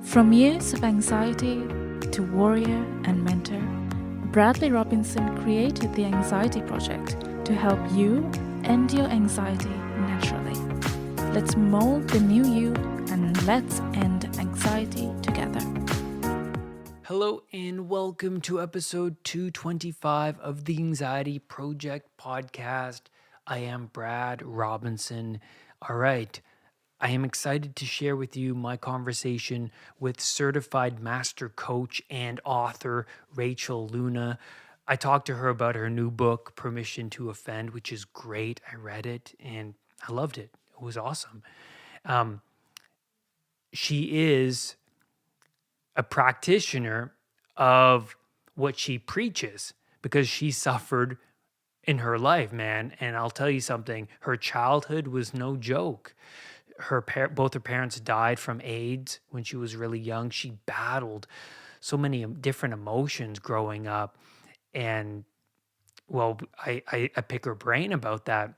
From years of anxiety to warrior and mentor, Bradley Robinson created the Anxiety Project to help you end your anxiety naturally. Let's mold the new you and let's end anxiety together. Hello and welcome to episode 225 of the Anxiety Project podcast. I am Brad Robinson. All right, I am excited to share with you my conversation with certified master coach and author Rachel Luna. I talked to her about her new book, Permission to Offend, which is great. I read it and I loved it. It was awesome. Um, she is a practitioner of what she preaches because she suffered in her life, man. And I'll tell you something, her childhood was no joke. Both her parents died from AIDS when she was really young. She battled so many different emotions growing up. And well, I pick her brain about that.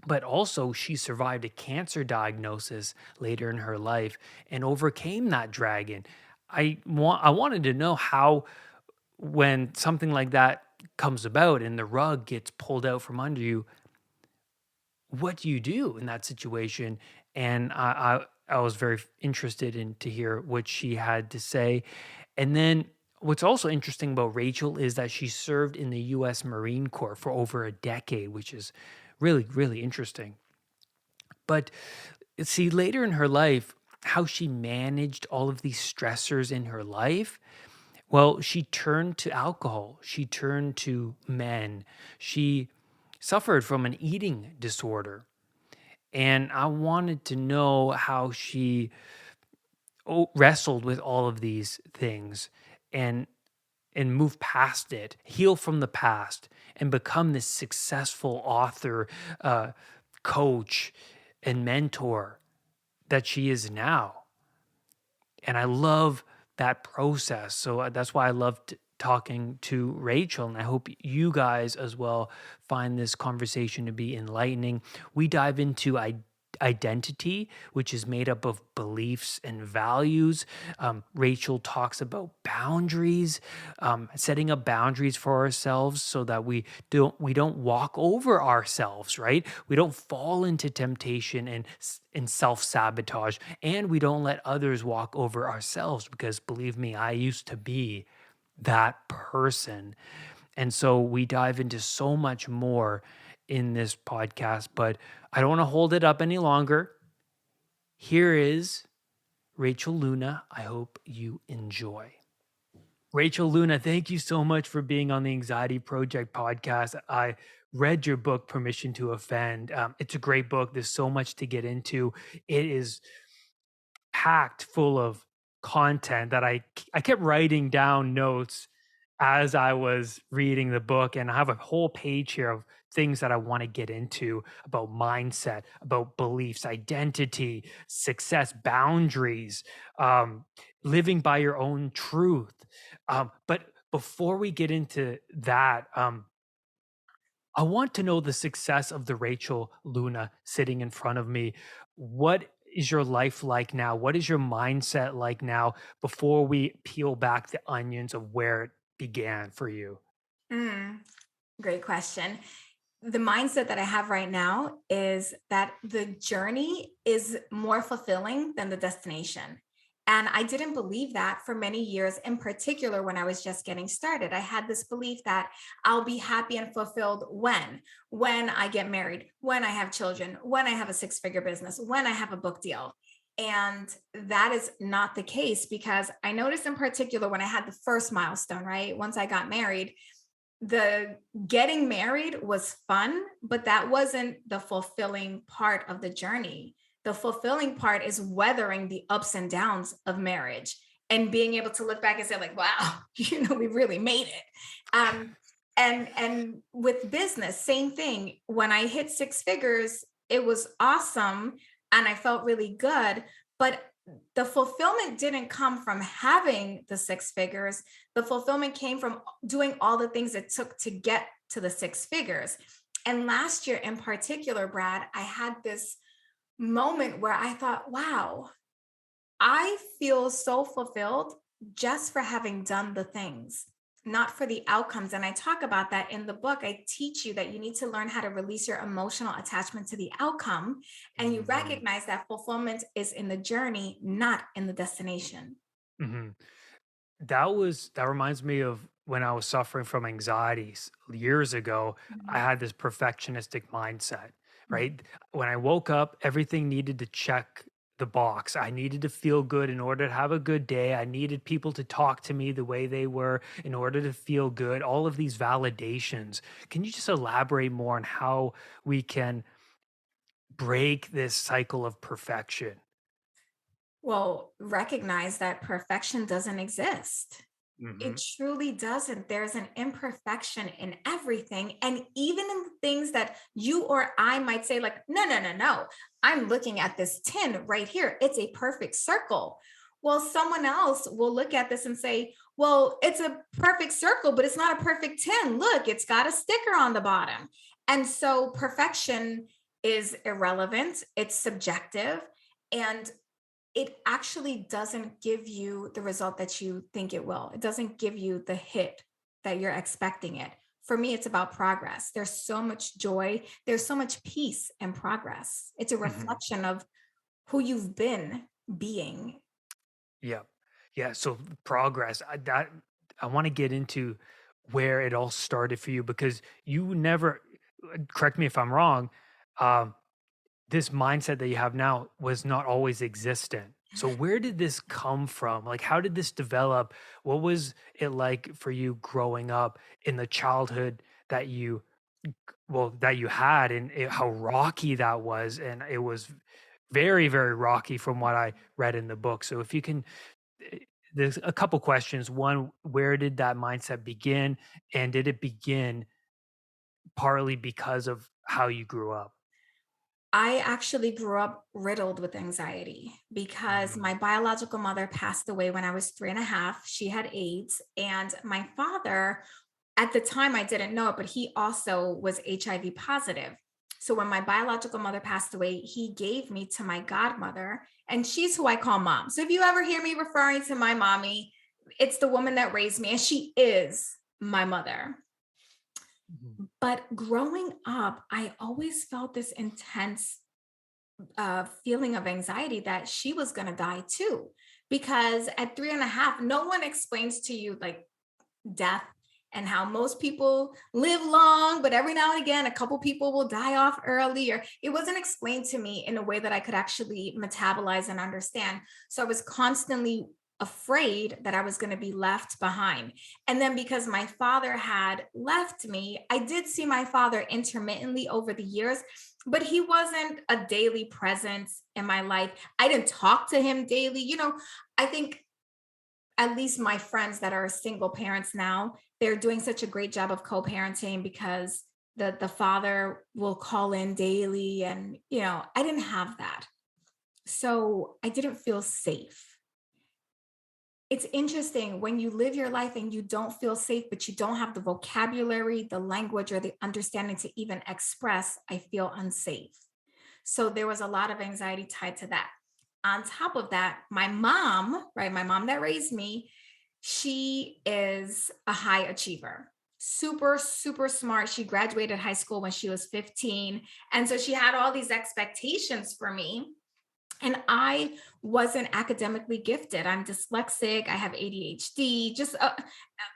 But also, she survived a cancer diagnosis later in her life and overcame that dragon. I wanted to know how, when something like that comes about and the rug gets pulled out from under you, what do you do in that situation? And I was very interested in to hear what she had to say. And then what's also interesting about Rachel is that she served in the U.S. Marine Corps for over a decade, which is really, really interesting. But see, later in her life, how she managed all of these stressors in her life. Well, she turned to alcohol. She turned to men. She suffered from an eating disorder. And I wanted to know how she wrestled with all of these things and move past it, heal from the past, and become this successful author, coach, and mentor that she is now. And I love that process. So that's why I loved talking to Rachel. And I hope you guys as well find this conversation to be enlightening. We dive into identity, which is made up of beliefs and values. Rachel talks about boundaries, setting up boundaries for ourselves so that we don't walk over ourselves, right? We don't fall into temptation and self sabotage, and we don't let others walk over ourselves. Because believe me, I used to be that person. And so we dive into so much more in this podcast, but I don't want to hold it up any longer. Here is Rachel Luna. I hope you enjoy. Rachel Luna, thank you so much for being on the Anxiety Project podcast. I read your book, Permission to Offend. It's a great book. There's so much to get into. It is packed full of content that I kept writing down notes as I was reading the book, and I have a whole page here of things that I want to get into about mindset, about beliefs, identity, success, boundaries, um, living by your own truth. But before we get into that, I want to know the success of the Rachel Luna sitting in front of me. What is your life like now? What is your mindset like now before we peel back the onions of where it began for you? Mm, Great question. The mindset that I have right now is that the journey is more fulfilling than the destination. And I didn't believe that for many years, in particular, when I was just getting started. I had this belief that I'll be happy and fulfilled when I get married, when I have children, when I have a six-figure business, when I have a book deal. And that is not the case because I noticed in particular when I had the first milestone, right? Once I got married, the getting married was fun, but that wasn't the fulfilling part of the journey. The fulfilling part is weathering the ups and downs of marriage and being able to look back and say, like, wow, we really made it. Um, and with business, same thing. When I hit six figures, it was awesome and I felt really good. But the fulfillment didn't come from having the six figures. The fulfillment came from doing all the things it took to get to the six figures. And last year in particular, Brad, I had this moment where I thought, wow, I feel so fulfilled just for having done the things, not for the outcomes. And I talk about that in the book. I teach you that you need to learn how to release your emotional attachment to the outcome. And you Mhm. recognize that fulfillment is in the journey, not in the destination. Mhm. That reminds me of when I was suffering from anxieties years ago. I Mhm. had this perfectionistic mindset, Mhm. right? When I woke up, everything needed to check the box. I needed to feel good in order to have a good day. I needed people to talk to me the way they were in order to feel good. All of these validations. Can you just elaborate more on how we can break this cycle of perfection? Well, recognize that perfection doesn't exist. It Mhm. truly doesn't. There's an imperfection in everything. And even in the things that you or I might say, like, no, no, no, no, I'm looking at this tin right here. It's a perfect circle. Well, someone else will look at this and say, well, it's a perfect circle, but it's not a perfect tin. Look, it's got a sticker on the bottom. And so perfection is irrelevant, it's subjective. And it actually doesn't give you the result that you think it will. It doesn't give you the hit that you're expecting it. For me, it's about progress. There's so much joy, there's so much peace and progress. It's a Mhm. reflection of who you've been being. Yeah. Yeah, so progress, I wanna get into where it all started for you because you never correct me if I'm wrong, um, this mindset that you have now was not always existent. So where did this come from? Like, how did this develop? What was it like for you growing up in the childhood that you that you had and how rocky that was? And it was very, very rocky from what I read in the book. So if you can eh, there's a couple questions. One, where did that mindset begin? And did it begin partly because of how you grew up? I actually grew up riddled with anxiety because Mm, my biological mother passed away when I was 3.5. She had AIDS. And my father, at the time, I didn't know it, but he also was HIV positive. So when my biological mother passed away, he gave me to my godmother, and she's who I call mom. So if you ever hear me referring to my mommy, it's the woman that raised me, and she is my mother. mhm, But growing up, I always felt this intense feeling of anxiety that she was going to die too. Because at 3.5, no one explains to you like death and how most people live long, but every now and again, a couple people will die off early, or it wasn't explained to me in a way that I could actually metabolize and understand. So I was constantly afraid that I was going to be left behind. And then because my father had left me, I did see my father intermittently over the years, but he wasn't a daily presence in my life. I didn't talk to him daily. I think at least my friends that are single parents now, they're doing such a great job of co-parenting because the father will call in daily, and I didn't have that. So I didn't feel safe. It's interesting when you live your life and you don't feel safe, but you don't have the vocabulary, the language, or the understanding to even express, I feel unsafe. So there was a lot of anxiety tied to that. On top of that, my mom, right, my mom that raised me, she is a high achiever. Super, super smart. She graduated high school when she was 15. And so she had all these expectations for me. And I wasn't academically gifted. I'm dyslexic. I have ADHD. Just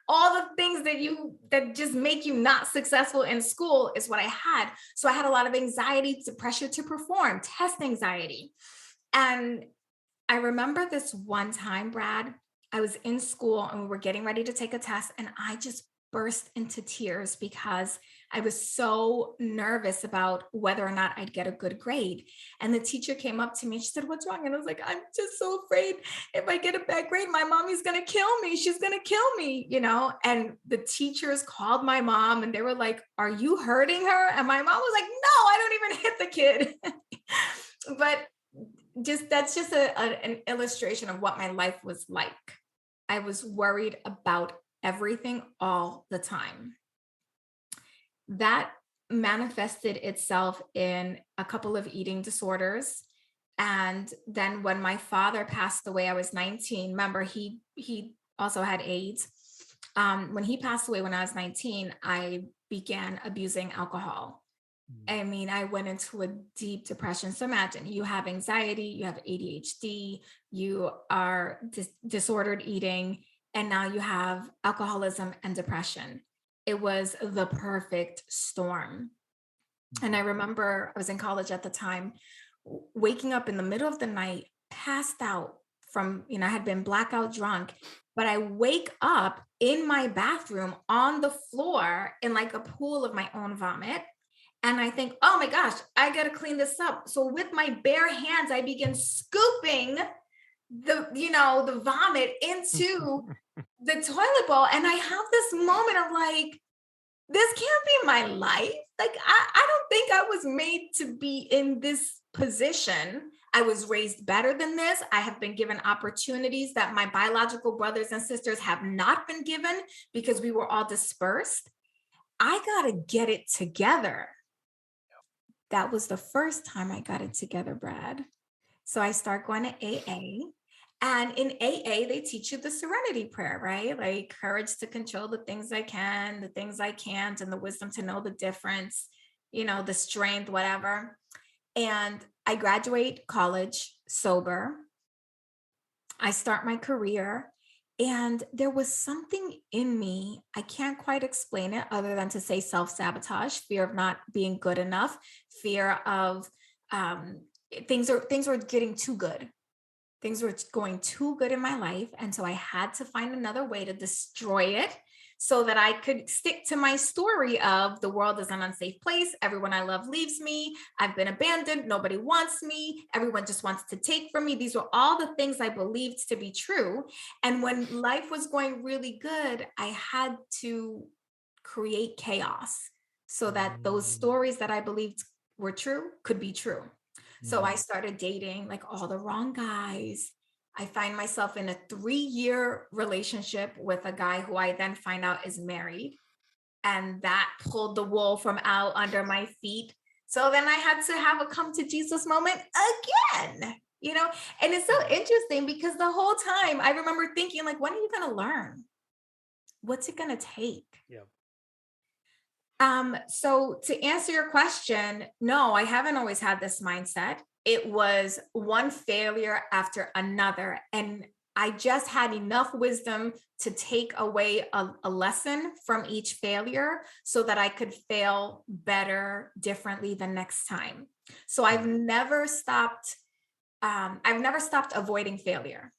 all the things that just make you not successful in school is what I had. So I had a lot of anxiety, to pressure to perform, test anxiety. And I remember this one time, Brad, I was in school and we were getting ready to take a test, and I just burst into tears because I was so nervous about whether or not I'd get a good grade. And the teacher came up to me and she said, "What's wrong?" And I was like, "I'm just so afraid if I get a bad grade, my mommy's going to kill me. She's going to kill me. And the teachers called my mom and they were like, "Are you hurting her?" And my mom was like, "No, I don't even hit the kid." But just that's just an illustration of what my life was like. I was worried about everything all the time. That manifested itself in a couple of eating disorders. And then when my father passed away, I was 19. Remember, he also had AIDS. When he passed away when I was 19, I began abusing alcohol. Mm. I mean, I went into a deep depression. So imagine you have anxiety, you have ADHD, you are disordered eating, and now you have alcoholism and depression. It was the perfect storm. And I remember I was in college at the time, waking up in the middle of the night, passed out from, I had been blackout drunk, but I wake up in my bathroom on the floor in like a pool of my own vomit. And I think, oh my gosh, I got to clean this up. So with my bare hands, I begin scooping the vomit into the toilet bowl. And I have this moment of like, this can't be my life. Like, I don't think I was made to be in this position. I was raised better than this. I have been given opportunities that my biological brothers and sisters have not been given because we were all dispersed. I got to get it together. That was the first time I got it together, Brad. So I start going to AA. And in AA, they teach you the serenity prayer, right? Like courage to control the things I can, the things I can't, and the wisdom to know the difference, the strength, whatever. And I graduate college sober. I start my career. And there was something in me, I can't quite explain it other than to say self-sabotage, fear of not being good enough, fear of things were getting too good. Things were going too good in my life. And so I had to find another way to destroy it so that I could stick to my story of the world is an unsafe place. Everyone I love leaves me. I've been abandoned. Nobody wants me. Everyone just wants to take from me. These were all the things I believed to be true. And when life was going really good, I had to create chaos so that those stories that I believed were true could be true. So I started dating like all the wrong guys. I find myself in a 3-year relationship with a guy who I then find out is married. And that pulled the wool from out under my feet. So then I had to have a come to Jesus moment again, and it's so interesting because the whole time I remember thinking like, when are you going to learn? What's it going to take? Yeah. So to answer your question, no, I haven't always had this mindset. It was one failure after another. And I just had enough wisdom to take away a lesson from each failure so that I could fail better, differently the next time. So I've never stopped avoiding failure.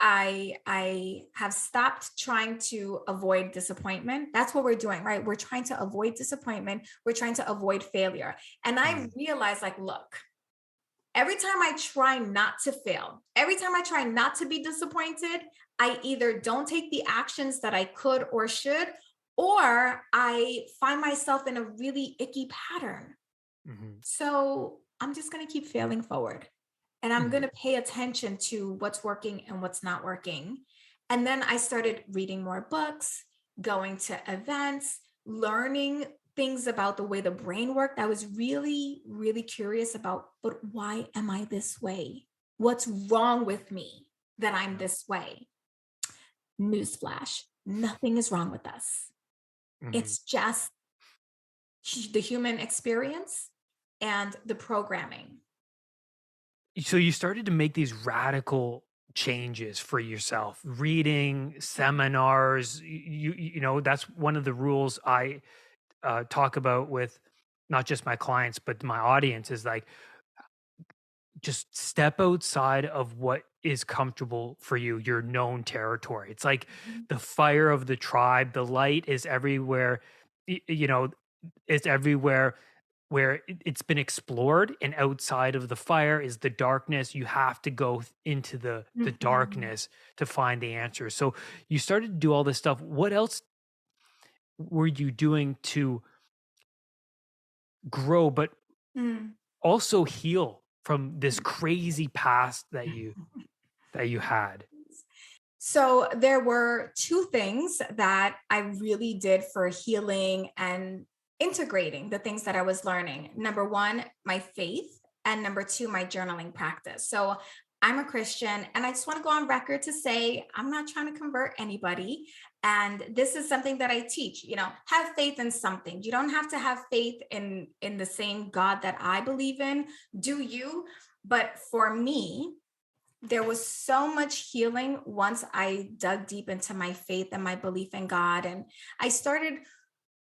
I have stopped trying to avoid disappointment. That's what we're doing, right? We're trying to avoid disappointment. We're trying to avoid failure. And I realized like, look, every time I try not to fail, every time I try not to be disappointed, I either don't take the actions that I could or should, or I find myself in a really icky pattern. So I'm just going to keep failing forward. And I'm going to pay attention to what's working and what's not working. And then I started reading more books, going to events, learning things about the way the brain worked. I was really, really curious about, but why am I this way? What's wrong with me that I'm this way? Newsflash, nothing is wrong with us. It's just the human experience and the programming. So you started to make these radical changes for yourself, reading seminars. That's one of the rules I talk about with not just my clients but my audience is like, just step outside of what is comfortable for you, your known territory. It's like the fire of the tribe. The light is everywhere. It's everywhere where it's been explored, and outside of the fire is the darkness. You have to go into the darkness to find the answer. So you started to do all this stuff. What else were you doing to grow but also heal from this crazy past that you had? So there were two things that I really did for healing and integrating the things that I was learning. Number one, my faith. And number two, my journaling practice. So I'm a Christian, and I just want to go on record to say I'm not trying to convert anybody. And this is something that I teach, have faith in something. You don't have to have faith in the same God that I believe in. Do you? But for me, there was so much healing once I dug deep into my faith and my belief in God. And I started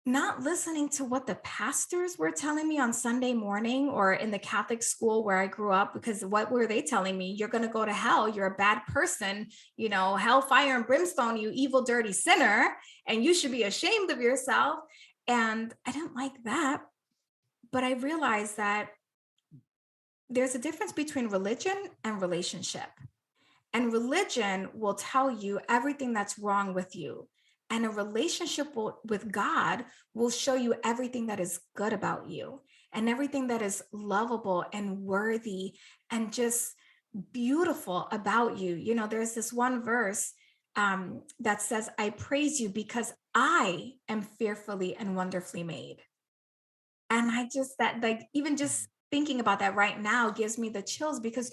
not listening to what the pastors were telling me on Sunday morning or in the Catholic school where I grew up, because what were they telling me? You're going to go to hell. You're a bad person, hellfire and brimstone, you evil, dirty sinner, and you should be ashamed of yourself. And I didn't like that. But I realized that there's a difference between religion and relationship. And religion will tell you everything that's wrong with you. And a relationship with God will show you everything that is good about you and everything that is lovable and worthy and just beautiful about you. There's this one verse that says, I praise you because I am fearfully and wonderfully made. And I just, that like, even just thinking about that right now gives me the chills because,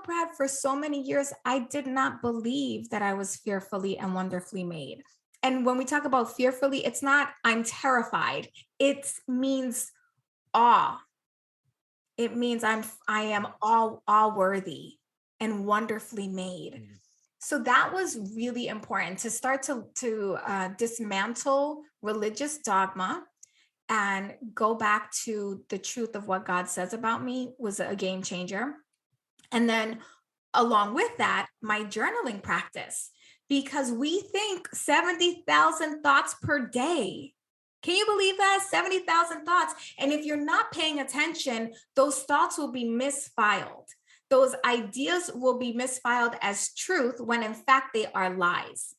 Brad, for so many years, I did not believe that I was fearfully and wonderfully made. And when we talk about fearfully, it's not I'm terrified. It means awe. It means I am all worthy and wonderfully made. So that was really important to start to dismantle religious dogma and go back to the truth of what God says about me was a game changer. And then along with that, my journaling practice, because we think 70,000 thoughts per day. Can you believe that? 70,000 thoughts. And if you're not paying attention, those thoughts will be misfiled. Those ideas will be misfiled as truth when in fact they are lies.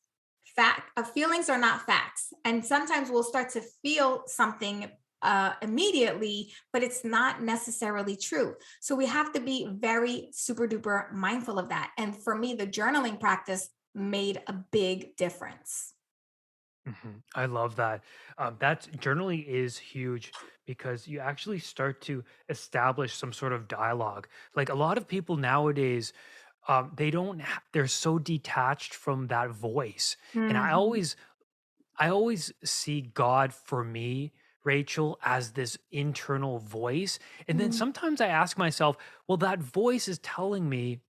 Feelings are not facts. And sometimes we'll start to feel something immediately, but it's not necessarily true. So we have to be very super duper mindful of that. And for me, the journaling practice made a big difference. I love that. That's journaling is huge because you actually start to establish some sort of dialogue. Like a lot of people nowadays, they don't. They're so detached from that voice, and Mhm. I always see God for me, Rachel, as this internal voice, and then Mhm. sometimes I ask myself, well, that voice is telling me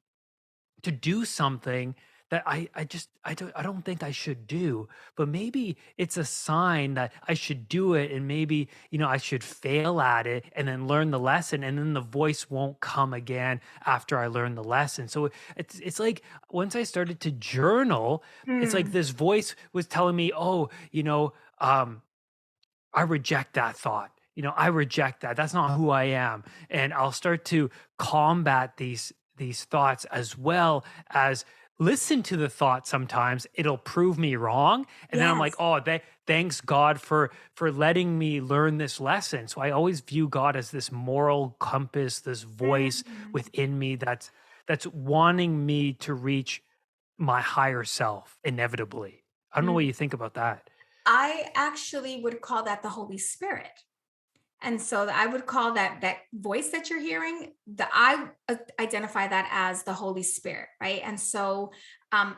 to do something that I don't think I should do, but maybe it's a sign that I should do it, and maybe I should fail at it and then learn the lesson, and then the voice won't come again after I learn the lesson. So it's like once I started to journal, it's like Mm. this voice was telling me, oh, I reject that thought. I reject that. That's not who I am. And I'll start to combat these thoughts as well as listen to the thought. Sometimes it'll prove me wrong. And then I'm like, Yes. oh, thanks God for letting me learn this lesson. So I always view God as this moral compass, this voice Mhm. within me that's wanting me to reach my higher self inevitably. I don't know what you think about that. I actually would call that the Holy Spirit. And so I would call that voice that you're hearing, I identify that as the Holy Spirit, right? And so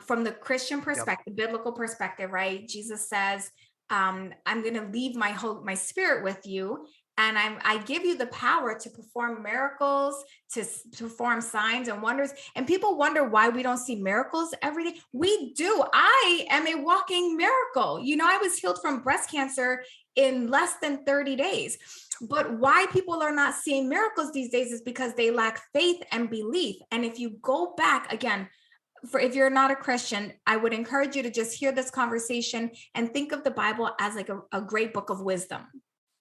from the Christian Yep. perspective, biblical perspective, right? Jesus says, I'm going to leave my spirit with you, and I give you the power to perform miracles, to perform signs and wonders. And people wonder why we don't see miracles every day. We do. I am a walking miracle. I was healed from breast cancer in less than 30 days. But why people are not seeing miracles these days is because they lack faith and belief. And if you go back again, if you're not a Christian, I would encourage you to just hear this conversation and think of the Bible as like a great book of wisdom.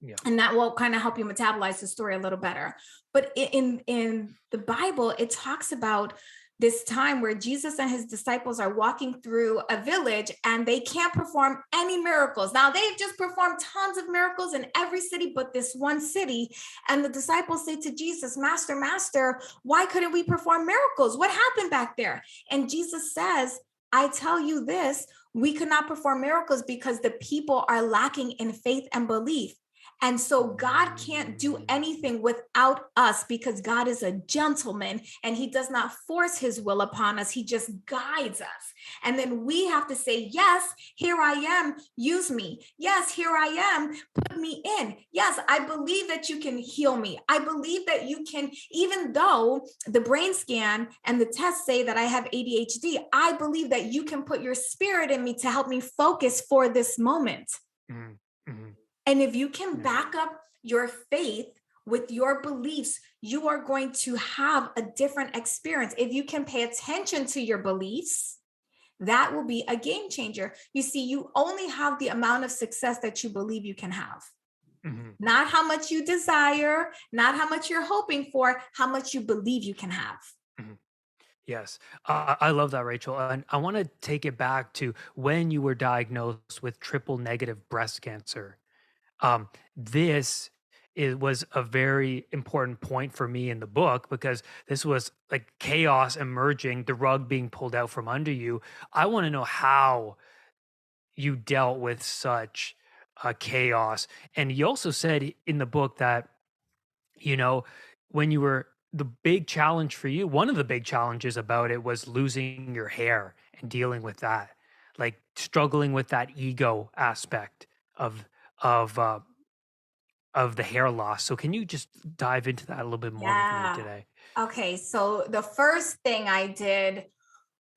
Yeah. And that will kind of help you metabolize the story a little better. But in the Bible, it talks about this time where Jesus and his disciples are walking through a village and they can't perform any miracles. Now, they've just performed tons of miracles in every city but this one city. And the disciples say to Jesus, Master, Master, why couldn't we perform miracles? What happened back there? And Jesus says, I tell you this, we could not perform miracles because the people are lacking in faith and belief. And so God can't do anything without us because God is a gentleman and he does not force his will upon us. He just guides us. And then we have to say, yes, here I am, use me. Yes, here I am, put me in. Yes, I believe that you can heal me. I believe that you can, even though the brain scan and the tests say that I have ADHD, I believe that you can put your spirit in me to help me focus for this moment. Mhm. Mhm. And if you can Yeah. back up your faith with your beliefs, you are going to have a different experience. If you can pay attention to your beliefs, that will be a game changer. You see, you only have the amount of success that you believe you can have. Mhm. Not how much you desire, not how much you're hoping for, how much you believe you can have. Mhm. Yes, I love that, Rachel. And I want to take it back to when you were diagnosed with triple negative breast cancer. This was a very important point for me in the book because this was like chaos emerging, the rug being pulled out from under you. I want to know how you dealt with such chaos. And you also said in the book that, you know, when you were the big challenge for you, one of the big challenges about it was losing your hair and dealing with that, like struggling with that ego aspect of of uh, of the hair loss. So can you just dive into that a little bit more with me Yeah. today? Okay. So the first thing I did,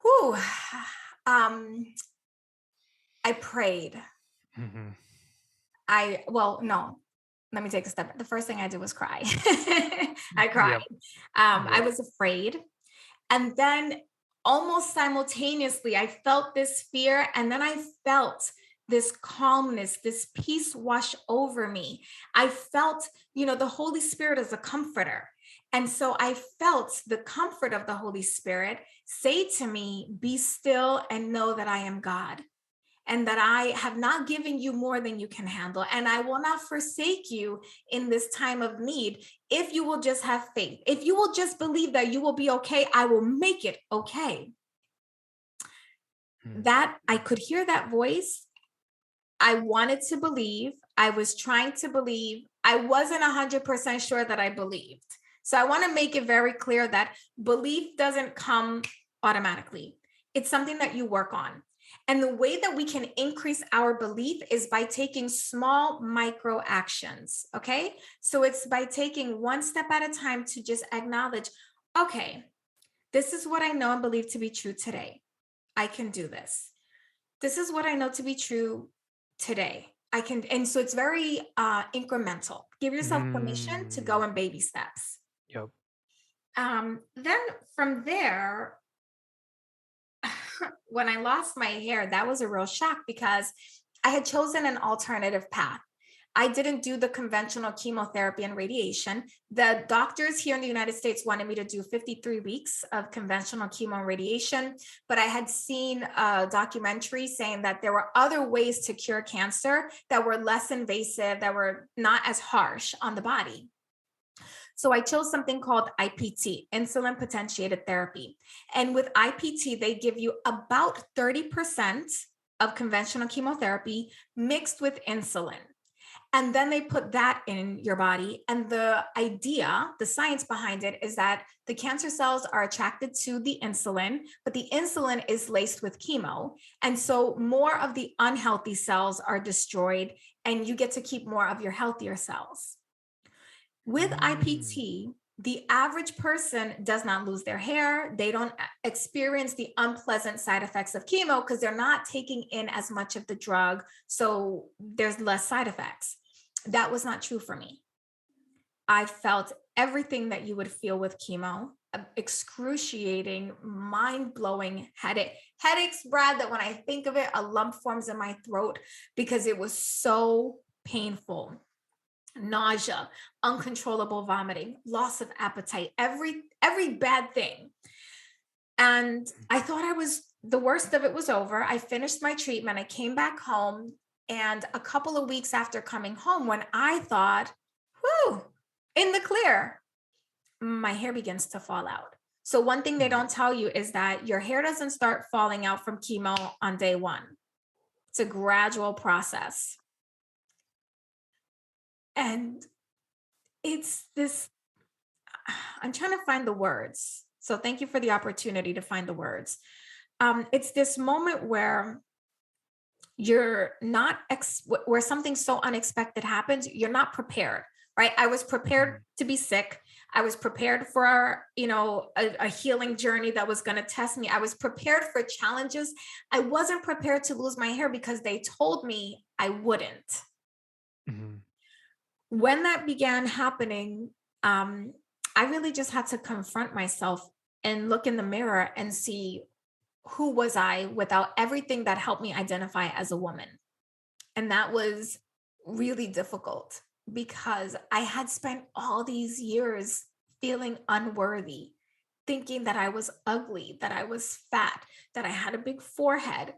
whew, um, I prayed. Mhm. Well, no, let me take a step. The first thing I did was cry. I cried. Yep. I Yep. was afraid. And then almost simultaneously, I felt this fear. And then I felt this calmness, this peace wash over me. I felt, the Holy Spirit is a comforter. And so I felt the comfort of the Holy Spirit say to me, be still and know that I am God and that I have not given you more than you can handle. And I will not forsake you in this time of need. If you will just have faith, if you will just believe that you will be okay, I will make it okay. Mm. That I could hear that voice. I wanted to believe. I was trying to believe. I wasn't 100% sure that I believed. So I want to make it very clear that belief doesn't come automatically. It's something that you work on. And the way that we can increase our belief is by taking small micro actions. Okay. So it's by taking one step at a time to just acknowledge, okay, this is what I know and believe to be true today. I can do this. This is what I know to be true today. I can, and so it's very incremental. Give yourself permission to go Mm. in baby steps. Yep. Then from there, when I lost my hair, that was a real shock because I had chosen an alternative path. I didn't do the conventional chemotherapy and radiation. The doctors here in the United States wanted me to do 53 weeks of conventional chemo and radiation, but I had seen a documentary saying that there were other ways to cure cancer that were less invasive, that were not as harsh on the body. So I chose something called IPT, insulin potentiated therapy. And with IPT, they give you about 30% of conventional chemotherapy mixed with insulin. And then they put that in your body. And the idea, the science behind it is that the cancer cells are attracted to the insulin, but the insulin is laced with chemo. And so more of the unhealthy cells are destroyed, and you get to keep more of your healthier cells. With Mm. IPT, the average person does not lose their hair. They don't experience the unpleasant side effects of chemo because they're not taking in as much of the drug. So there's less side effects. That was not true for me. I felt everything that you would feel with chemo, excruciating, mind blowing headache. Headaches, Brad, that when I think of it, a lump forms in my throat because it was so painful. Nausea, uncontrollable vomiting, loss of appetite, every bad thing. And I thought the worst of it was over. I finished my treatment. I came back home. And a couple of weeks after coming home, when I thought, whew, in the clear, my hair begins to fall out. So, one thing they Mm. don't tell you is that your hair doesn't start falling out from chemo on day one, it's a gradual process. And it's this, I'm trying to find the words. So thank you for the opportunity to find the words. It's this moment where you're not where something so unexpected happens, you're not prepared, right? I was prepared Mhm. to be sick. I was prepared for, a healing journey that was going to test me. I was prepared for challenges. I wasn't prepared to lose my hair because they told me I wouldn't. Mhm. When that began happening, um, I really just had to confront myself and look in the mirror and see who was I without everything that helped me identify as a woman. And that was really difficult because I had spent all these years feeling unworthy, thinking that I was ugly, that I was fat, that I had a big forehead,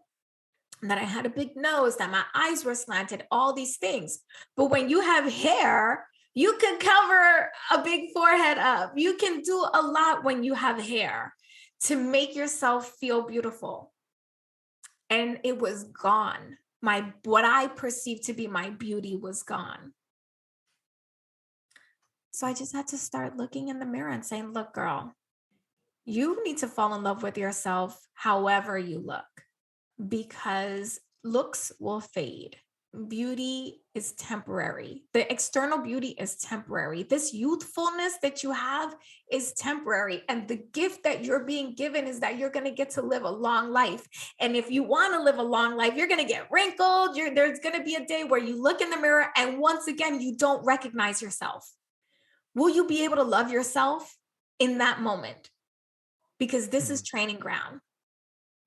that I had a big nose, that my eyes were slanted, all these things. But when you have hair, you can cover a big forehead up. You can do a lot when you have hair to make yourself feel beautiful. And it was gone. My what I perceived to be my beauty was gone. So I just had to start looking in the mirror and saying, "Look, girl, you need to fall in love with yourself however you look, because looks will fade. Beauty is temporary. The external beauty is temporary. This youthfulness that you have is temporary. And the gift that you're being given is that you're going to get to live a long life. And if you want to live a long life, you're going to get wrinkled. There's going to be a day where you look in the mirror and once again, you don't recognize yourself. Will you be able to love yourself in that moment? Because this is Mhm. training ground.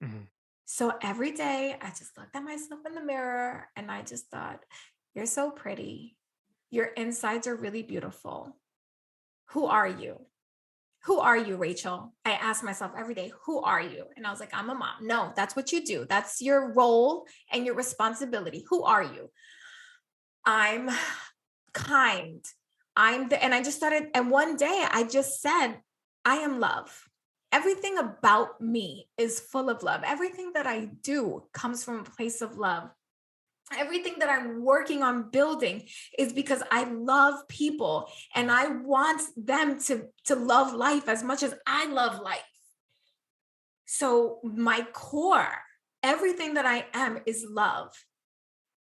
Mhm. So every day I just looked at myself in the mirror and I just thought, you're so pretty. Your insides are really beautiful. Who are you? Who are you, Rachel? I ask myself every day, who are you? And I was like, I'm a mom. No, that's what you do. That's your role and your responsibility. Who are you? I'm kind. And I just started, and one day I just said, I am love. Everything about me is full of love. Everything that I do comes from a place of love. Everything that I'm working on building is because I love people and I want them to love life as much as I love life. So my core, everything that I am is love.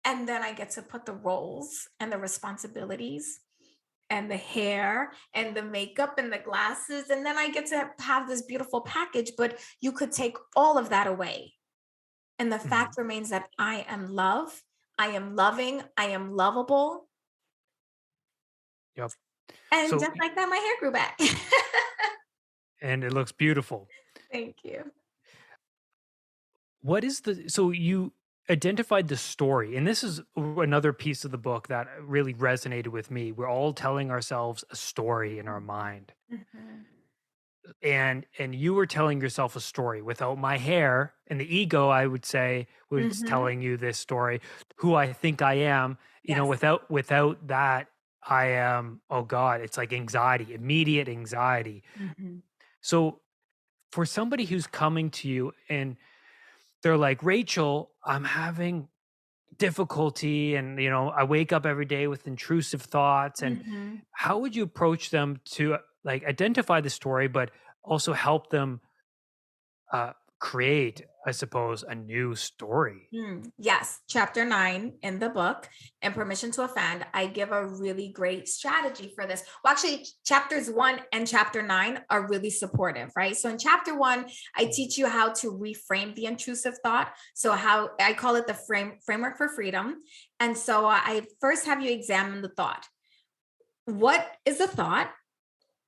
And then I get to put the roles and the responsibilities and the hair and the makeup and the glasses. And then I get to have this beautiful package, but you could take all of that away. And the Mhm. fact remains that I am love. I am loving. I am lovable. Yep. And So just like that, my hair grew back. and it looks beautiful. Thank you. What is the so you identified the story, and this is another piece of the book that really resonated with me. We're all telling ourselves a story in our mind. Mhm. And you were telling yourself a story without my hair, and the ego, I would say, was Mhm. telling you this story, who I think I am. Yes. Without that, I am, oh God, it's like anxiety, immediate anxiety. Mhm. So for somebody who's coming to you and they're like, Rachel, I'm having difficulty, and I wake up every day with intrusive thoughts, and Mhm. how would you approach them to like identify the story but also help them uh create, I suppose, a new story? Yes, chapter 9 in the book, and Permission to Offend, I give a really great strategy for this. Well, actually, chapters 1 and chapter 9 are really supportive, right? So in chapter 1, I teach you how to reframe the intrusive thought. So how I call it the framework for freedom. And so I first have you examine the thought. What is the thought?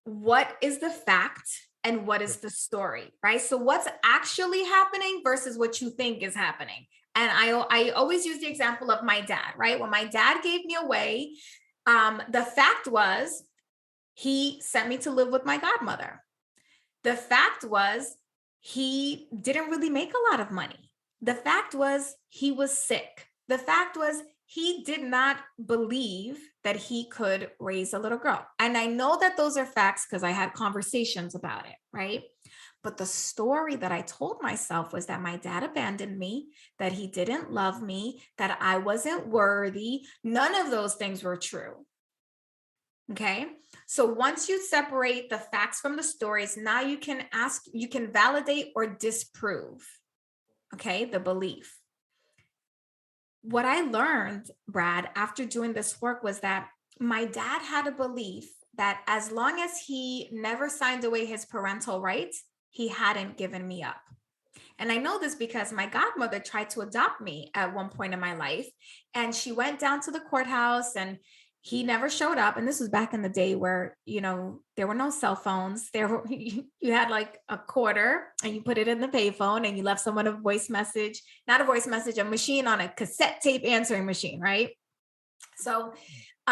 What is the fact? And what is Yep. the story, right? So what's actually happening versus what you think is happening. And I always use the example of my dad, right? When my dad gave me away, the fact was he sent me to live with my godmother. The fact was he didn't really make a lot of money. The fact was he was sick. The fact was he did not believe that he could raise a little girl. And I know that those are facts because I had conversations about it, right? But the story that I told myself was that my dad abandoned me, that he didn't love me, that I wasn't worthy. None of those things were true. Okay. So once you separate the facts from the stories, now you can validate or disprove, okay, the belief. What I learned, Brad, after doing this work was that my dad had a belief that as long as he never signed away his parental rights, he hadn't given me up. And I know this because my godmother tried to adopt me at one point in my life. And she went down to the courthouse and he never showed up. And this was back in the day where, there were no cell phones. You had like a quarter and you put it in the payphone and you left someone a voice message, not a voice message, a machine on a cassette tape answering machine, right? So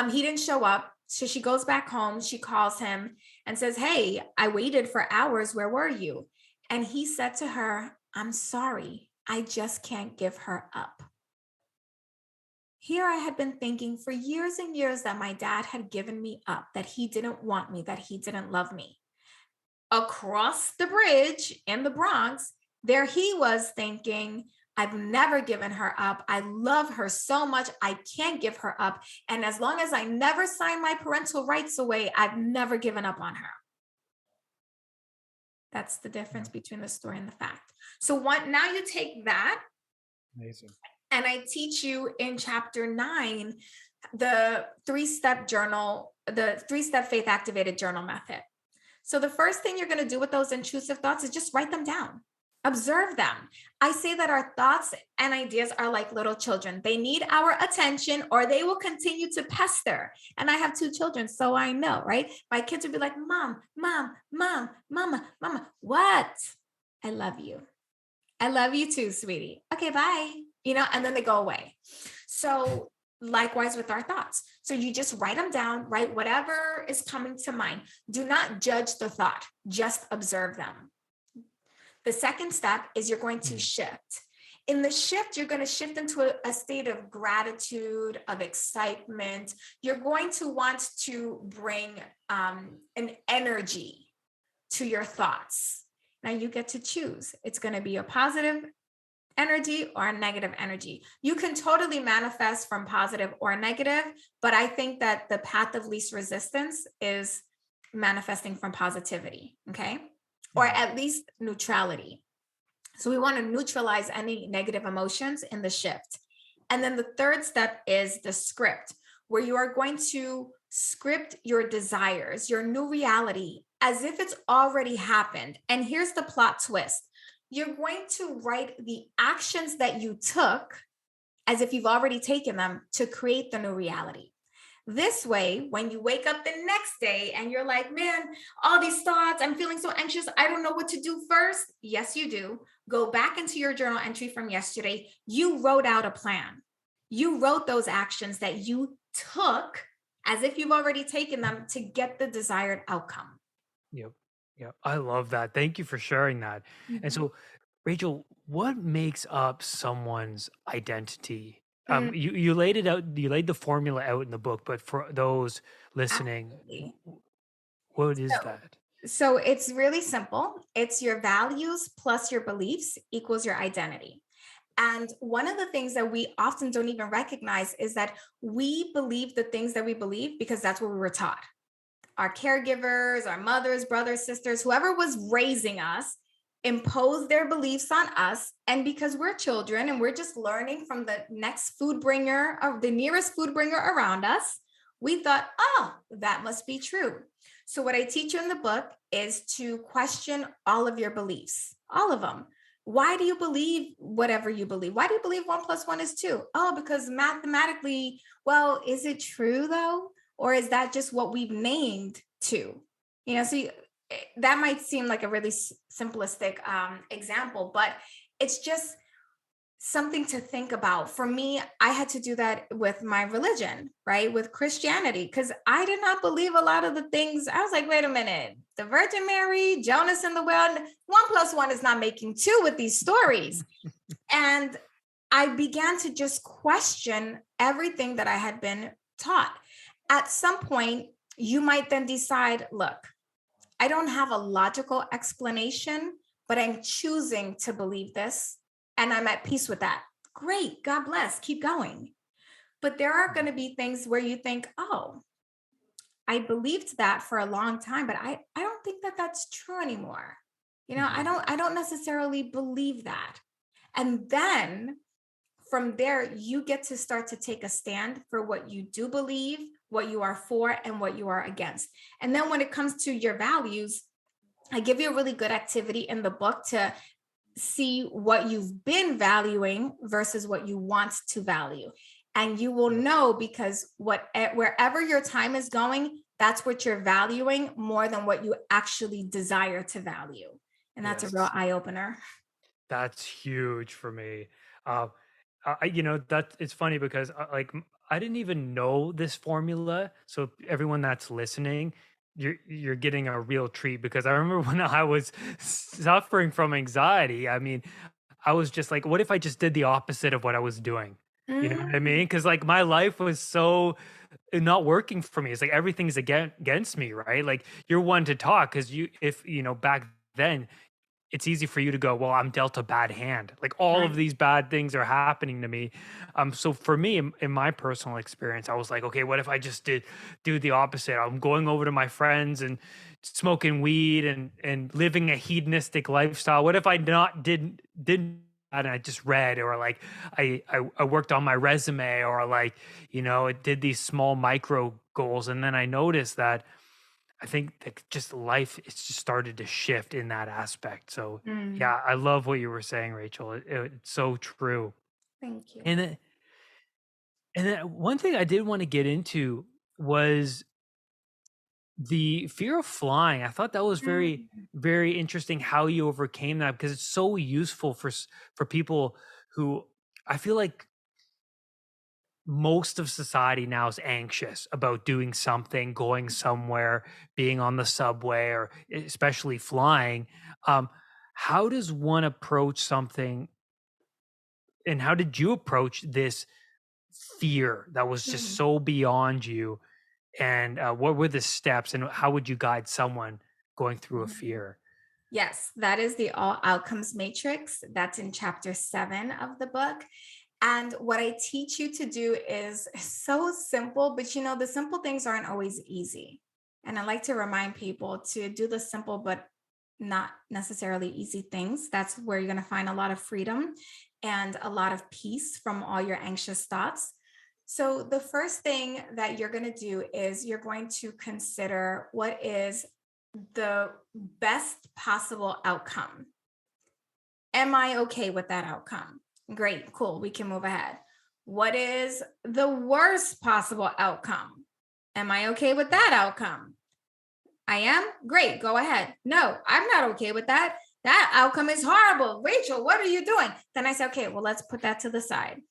he didn't show up. So she goes back home. She calls him and says, "Hey, I waited for hours. Where were you?" And he said to her, "I'm sorry. I just can't give her up." Here I had been thinking for years and years that my dad had given me up, that he didn't want me, that he didn't love me. Across the bridge in the Bronx, there he was thinking, "I've never given her up. I love her so much. I can't give her up. And as long as I never sign my parental rights away, I've never given up on her." That's the difference Yeah, between the story and the fact. So now you take that amazing. and I teach you in chapter 9 the three-step faith activated journal method. So the first thing you're going to do with those intrusive thoughts is just write them down. Observe them. I say that our thoughts and ideas are like little children. They need our attention or they will continue to pester. And I have 2 children, so I know, right? My kids would be like, "Mom, mom, mom, mama, mama." What? "I love you." "I love you too, sweetie." "Okay, bye." And then they go away. So likewise with our thoughts. So you just write them down, write whatever is coming to mind. Do not judge the thought, just observe them. The second step is you're going to Mm. shift. In the shift, you're going to shift into a state of gratitude, of excitement. You're going to want to bring an energy to your thoughts. Now you get to choose. It's going to be a positive energy or a negative energy. You can totally manifest from positive or negative, but I think that the path of least resistance is manifesting from positivity, okay? Or Yeah. at least neutrality. So we want to neutralize any negative emotions in the shift. And then the third step is the script, where you are going to script your desires, your new reality, as if it's already happened. And here's the plot twist: you're going to write the actions that you took as if you've already taken them to create the new reality. This way, when you wake up the next day and you're like, "Man, all these thoughts, I'm feeling so anxious. I don't know what to do first." Yes, you do. Go back into your journal entry from yesterday. You wrote out a plan. You wrote those actions that you took as if you've already taken them to get the desired outcome. Yep. Yep. I love that. Thank you for sharing that. And Mhm. so, Rachel, what makes up someone's identity? Mm, You laid it out, you laid the formula out in the book, but for those listening, absolutely. what is So, that? so it's really simple. It's your values plus your beliefs equals your identity. And one of the things that we often don't even recognize is that we believe the things that we believe because that's what we were taught. Our caregivers, our mothers, brothers, sisters, whoever was raising us imposed their beliefs on us. And because we're children and we're just learning from the next food bringer or the nearest food bringer around us, we thought, "Oh, that must be true." So, what I teach you in the book is to question all of your beliefs, all of them. Why do you believe whatever you believe? Why do you believe 1 + 1 is 2? "Oh, because mathematically." "Well, is it true though? Or is that just what we've named to?" That might seem like a really simplistic example, but it's just something to think about. For me, I had to do that with my religion, right? With Christianity, because I did not believe a lot of the things. I was like, "Wait a minute, the Virgin Mary, Jonas in the well, 1 + 1 is not making 2 with these stories." And I began to just question everything that I had been taught. At some point, you might then decide, "Look, I don't have a logical explanation, but I'm choosing to believe this and I'm at peace with that." Great. God bless. Keep going. But there are going to be things where you think, "Oh, I believed that for a long time, but I don't think that that's true anymore. Mhm. I don't necessarily believe that. And then from there, you get to start to take a stand for what you do believe, what you are for, and what you are against. And then when it comes to your values, I give you a really good activity in the book to see what you've been valuing versus what you want to value. And you will Yep. know because wherever your time is going, that's what you're valuing more than what you actually desire to value. And that's a real Yes. eye opener. That's huge for me. Uh, that it's funny because I didn't even know this formula. So everyone that's listening, you're getting a real treat because I remember when I was suffering from anxiety. I mean, I was just like, what if I just did the opposite of what I was doing? You know what I Mm, mean? Because like my life was so not working for me. It's like everything's against me, right? Like you're one to talk because if back then it's easy for you to go, well, I'm dealt a bad hand. Like all of right. these bad things are happening to me. So for me, in my personal experience, I was like, okay, what if I just do the opposite? I'm going over to my friends and smoking weed and living a hedonistic lifestyle. What if I not didn't and I just read, or like I worked on my resume, or like it did these small micro goals, and then I noticed that I think that just life, it's just started to shift in that aspect. So Mm, yeah, I love what you were saying, Rachel. It's so true. thank you. And then, one thing I did want to get into was the fear of flying. I thought that was very, Mm, very interesting how you overcame that, because it's so useful for people who, I feel like most of society now is anxious about doing something, going somewhere, being on the subway, or especially flying. Um, how does one approach something, and how did you approach this fear that was just mm, so beyond you? And what were the steps, and how would you guide someone going through a mm. fear? Yes, that is the all outcomes matrix. That's in chapter 7 of the book. And what I teach you to do is so simple, but the simple things aren't always easy. And I like to remind people to do the simple, but not necessarily easy things. That's where you're going to find a lot of freedom and a lot of peace from all your anxious thoughts. So, the first thing that you're going to do is you're going to consider what is the best possible outcome. Am I okay with that outcome? Great, cool, we can move ahead. What is the worst possible outcome? Am I okay with Mm. that outcome? I am? Great, go ahead. No, I'm not okay with that. That outcome is horrible. Rachel, what are you doing? Then I say, okay, well, let's put that to the side.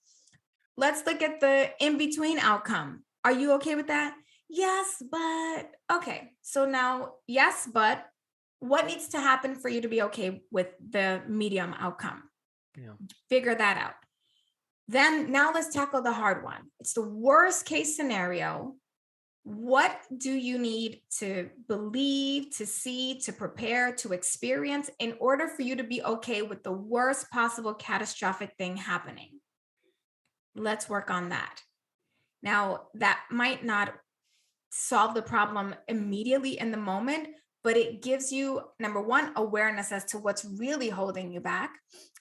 Let's look at the in between outcome. Are you okay with that? Yes, but okay. So now, yes, but what needs to happen for you to be okay with the medium outcome? Yeah. Figure that out. Then now let's tackle the hard one. It's the worst case scenario. What do you need to believe, to see, to prepare, to experience in order for you to be okay with the worst possible catastrophic thing happening? Let's work on that. Now, that might not solve the problem immediately in the moment, but it gives you, number one, awareness as to what's really holding you back.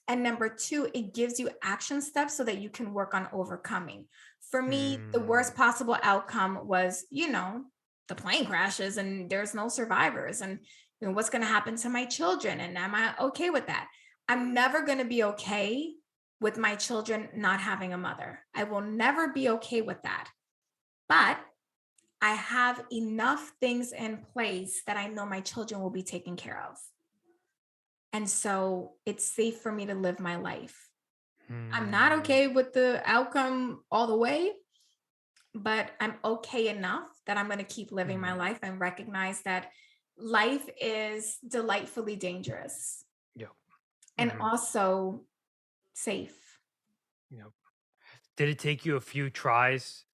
And number two, it gives you action steps so that you can work on overcoming. For me, the Mm, worst possible outcome was, the plane crashes and there's no survivors. And what's going to happen to my children? And am I okay with that? I'm never going to be okay with my children not having a mother. I will never be okay with that. But I have enough things in place that I know my children will be taken care of. And so it's safe for me to live my life. I'm not mm, okay with the outcome all the way, but I'm okay enough that I'm going to keep living my mhm. life and recognize that life is delightfully dangerous Yep. and Mhm. also safe. Yep. Did it take you a few tries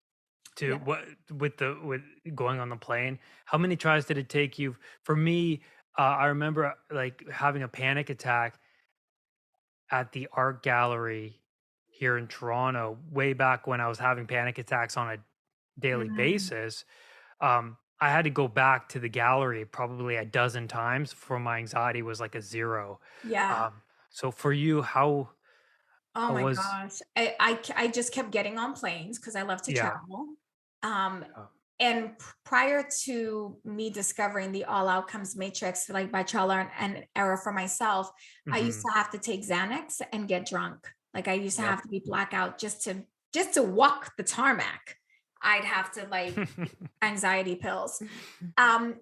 to Yeah. what with going on the plane? How many tries did it take you? For me, I remember like having a panic attack at the art gallery here in Toronto way back when I was having panic attacks on a daily Mm, basis. I had to go back to the gallery probably a dozen times before my anxiety was like a 0. Yeah. Um, so for you, Oh how my was gosh. I just kept getting on planes because I love to yeah, travel. Um, uh, and prior to me discovering the all outcomes matrix, like by trial and error for myself, I used mhm, to have to take Xanax and get drunk. Like I used to yep. have to be blackout just to walk the tarmac. I'd have to like anxiety pills.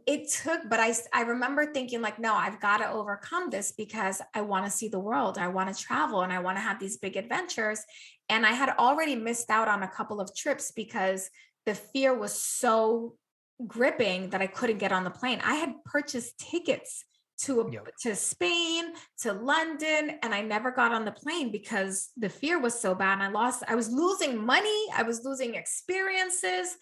It took, but I remember thinking like, no, I've got to overcome this because I want to see the world. I want to travel and I want to have these big adventures. And I had already missed out on a couple of trips because the fear was so gripping that I couldn't get on the plane. I had purchased tickets Yep. to Spain, to London, and I never got on the plane because the fear was so bad. And I was losing money, I was losing experiences,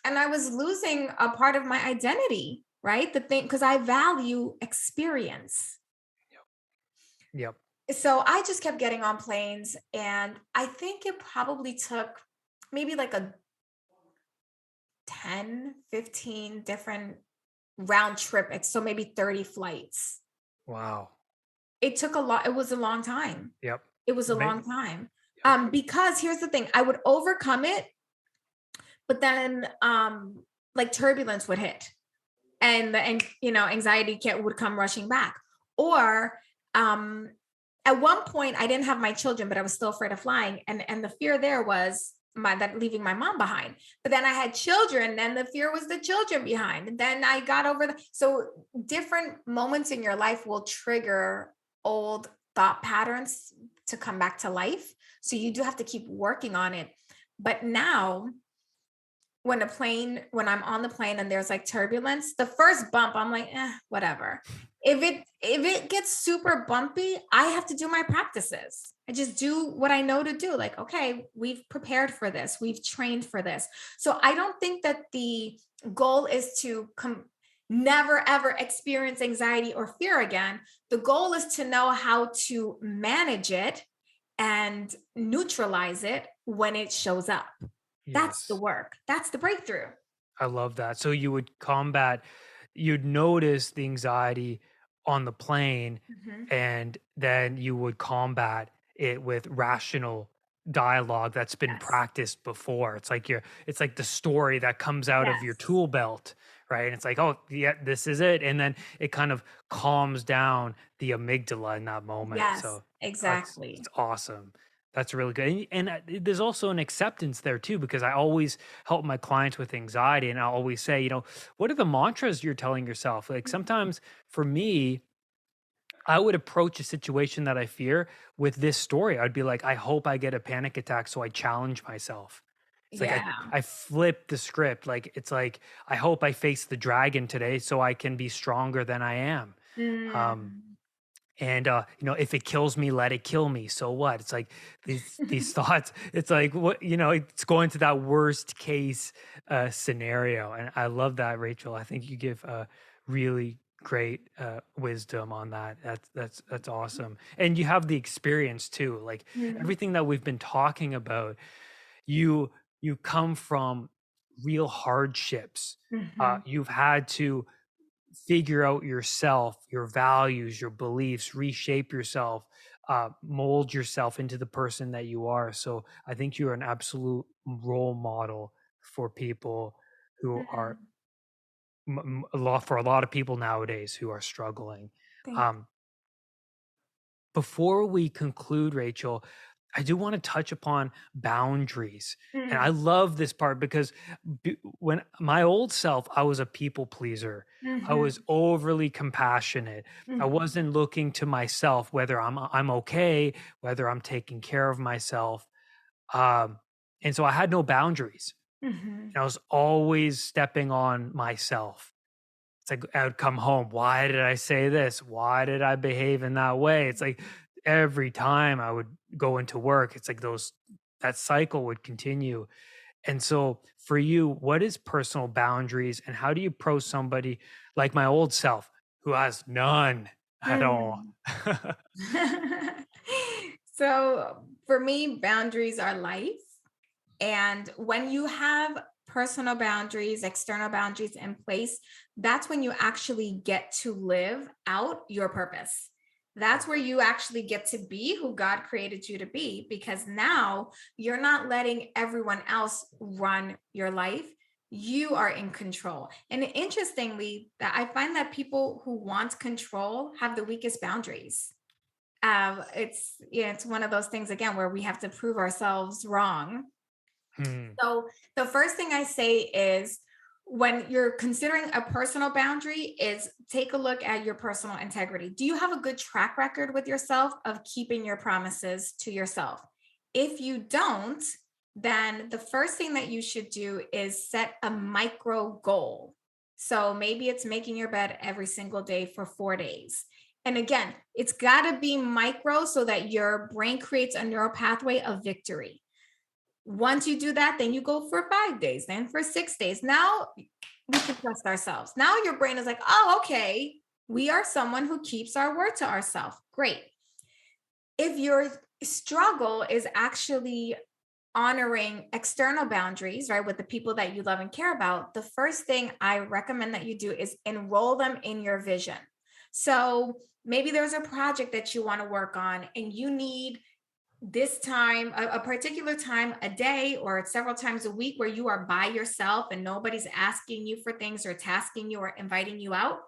and I was losing a part of my identity, right? The thing, because I value experience. Yep. Yep. So I just kept getting on planes. And I think it probably took maybe like a 10, 15 different round trip. So maybe 30 flights. Wow. It took a lot. It was a long time. Yep. It was a Ma long time. Yep. Because here's the thing, I would overcome it, but then like turbulence would hit and anxiety would come rushing back. Or at one point I didn't have my children, but I was still afraid of flying, and the fear there was my that leaving my mom behind. But then I had children, then the fear was the children behind, and then I got over so different moments in your life will trigger old thought patterns to come back to life, so you do have to keep working on it. But now when I'm on the plane and there's like turbulence, the first bump, I'm like, whatever. If it gets super bumpy, I have to do my practices. I just do what I know to do. Like, okay, we've prepared for this, we've trained for this. So I don't think that the goal is to never ever experience anxiety or fear again. The goal is to know how to manage it and neutralize it when it shows up. That's the Yes. work. That's the breakthrough. I love that. So you'd notice the anxiety on the plane, Mhm. and then you would combat it with rational dialogue that's been Yes. practiced before. It's like the story that comes out of your Yes. tool belt, right? And it's like, oh, yeah, this is it. And then it kind of calms down the amygdala in that moment. Yes, So it's exactly. awesome. That's really good. There's also an acceptance there too, because I always help my clients with anxiety. And I always say, what are the mantras you're telling yourself? Like Mhm. sometimes for me, I would approach a situation that I fear with this story. I'd be like, I hope I get a panic attack, so I challenge myself. It's like Yeah. I flip the script. Like it's like I hope I face the dragon today, so I can be stronger than I am. Um, Mm. and if it kills me, let it kill me. So what? It's like these thoughts. It's like what it's going to that worst case scenario. And I love that, Rachel. I think you give really great wisdom on that. That's awesome. And you have the experience too. Like Mhm. everything that we've been talking about, you you come from real hardships. Mhm. You've had to figure out yourself, your values, your beliefs, reshape yourself, mold yourself into the person that you are. So I think you're an absolute role model for people who are Mm. for a lot of people nowadays who are struggling. Thank Um, Before we conclude, Rachel, I do want to touch upon boundaries. And I Mm. love this part because when my old self, I was a people pleaser. I was Mhm. overly compassionate. I Mhm. wasn't looking to myself whether I'm okay, whether I'm taking care of myself. Um, and so I had no boundaries. Mhm. And I was always stepping on myself. It's like I would come home. Why did I say this? Why did I behave in that way? It's like every time I would go into work, it's like that cycle would continue. And so for you, what is personal boundaries and how do you approach somebody like my old self who has none at all? Mm. So for me, boundaries are life. And when you have personal boundaries, external boundaries in place, that's when you actually get to live out your purpose. That's where you actually get to be who God created you to be, because now you're not letting everyone else run your life. You are in control. And interestingly, that I find that people who want control have the weakest boundaries. It's one of those things again where we have to prove ourselves wrong. Hmm. So the first thing I say is, when you're considering a personal boundary, is take a look at your personal integrity. Do you have a good track record with yourself of keeping your promises to yourself? If you don't, then the first thing that you should do is set a micro goal. So maybe it's making your bed every single day for 4 days. And again, it's got to be micro so that your brain creates a neural pathway of victory. Once you do that, then you go for 5 days, then for 6 days. Now we can trust ourselves. Now your brain is like, oh, okay, we are someone who keeps our word to ourselves. Great. If your struggle is actually honoring external boundaries, right, with the people that you love and care about, the first thing I recommend that you do is enroll them in your vision. So maybe there's a project that you want to work on and you need this time, a particular time a day or several times a week where you are by yourself and nobody's asking you for things or tasking you or inviting you out.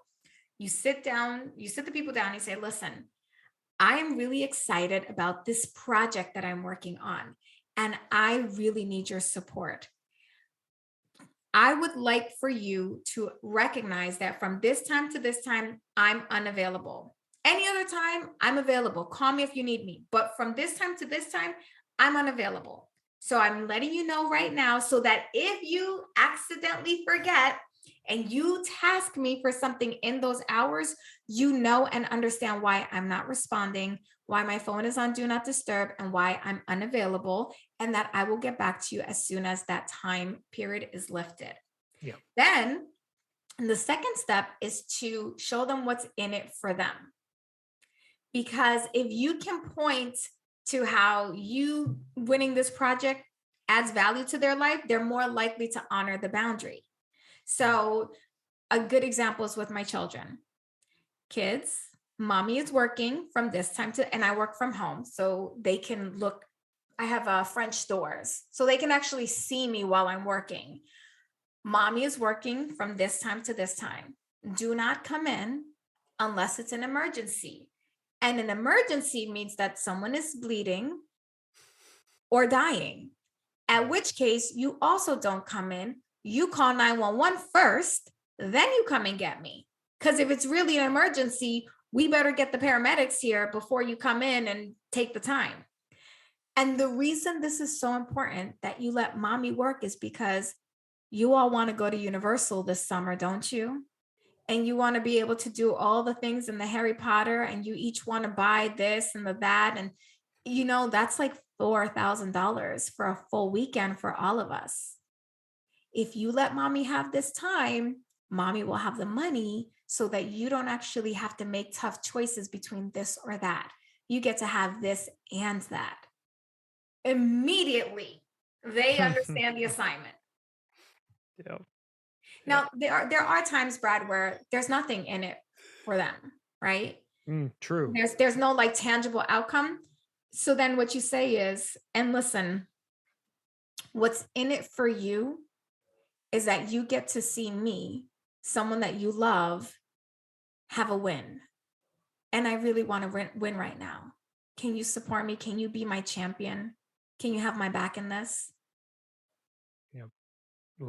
You sit down, you sit the people down, and you say, listen, I am really excited about this project that I'm working on, and I really need your support. I would like for you to recognize that from this time to this time, I'm unavailable. Any other time, I'm available. Call me if you need me. But from this time to this time, I'm unavailable. So I'm letting you know right now so that if you accidentally forget and you task me for something in those hours, you know and understand why I'm not responding, why my phone is on do not disturb, and why I'm unavailable, and that I will get back to you as soon as that time period is lifted. Yeah. Then the second step is to show them what's in it for them. Because if you can point to how you winning this project adds value to their life, they're more likely to honor the boundary. So a good example is with my children. Kids, mommy is working from this time to, and I work from home. So they can look, I have French doors, so they can actually see me while I'm working. Mommy is working from this time to this time. Do not come in unless it's an emergency. And an emergency means that someone is bleeding or dying, at which case you also don't come in. You call 911 first, then you come and get me. Because if it's really an emergency, we better get the paramedics here before you come in and take the time. And the reason this is so important that you let mommy work is because you all want to go to Universal this summer, don't you? And you want to be able to do all the things in the Harry Potter, and you each want to buy this and that. And, that's like $4,000 for a full weekend for all of us. If you let mommy have this time, mommy will have the money so that you don't actually have to make tough choices between this or that. You get to have this and that. Immediately, they understand the assignment. Yeah. Now, there are times, Brad, where there's nothing in it for them, right? True. There's no like tangible outcome. So then what you say is, and listen, what's in it for you is that you get to see me, someone that you love, have a win. And I really want to win right now. Can you support me? Can you be my champion? Can you have my back in this? Yep.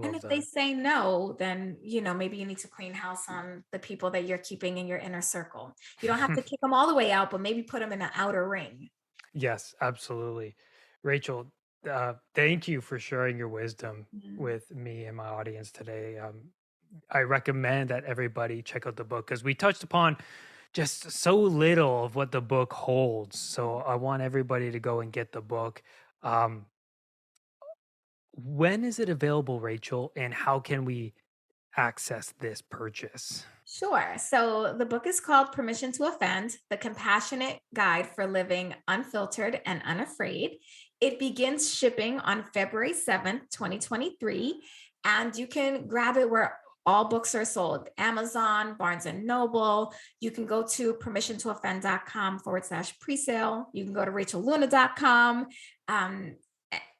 And if they say no, then, maybe you need to clean house on the people that you're keeping in your inner circle. You don't have to kick them all the way out, but maybe put them in an outer ring. Yes, absolutely. Rachel, thank you for sharing your wisdom Mhm. with me and my audience today. I recommend that everybody check out the book because we touched upon just so little of what the book holds. So I want everybody to go and get the book. Um, when is it available, Rachel, and how can we access this purchase? Sure. So the book is called Permission to Offend: The Compassionate Guide for Living Unfiltered and Unafraid. It begins shipping on February 7th, 2023. and you can grab it where all books are sold: Amazon, Barnes and Noble. You can go to permissiontooffend.com/presale. You can go to rachelluna.com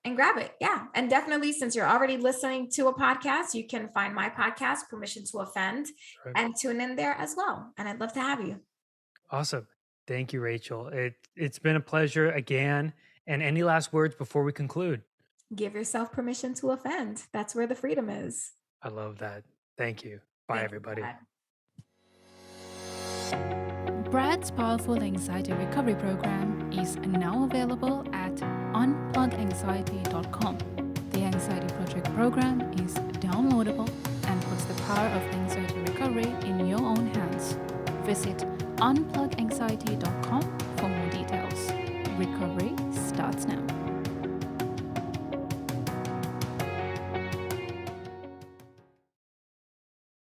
and grab it. Yeah. And definitely, since you're already listening to a podcast, you can find my podcast, Permission to Offend, and tune in there as well. And I'd love to have you. Awesome. Thank you, Rachel. It's been a pleasure again. And any last words before we conclude? Give yourself permission to offend. That's where the freedom is. I love that. Thank you. Bye, everybody. Brad's powerful anxiety recovery program is now available at unpluganxiety.com. The Anxiety Project program is downloadable and puts the power of anxiety recovery in your own hands. Visit unpluganxiety.com for more details. Recovery starts now.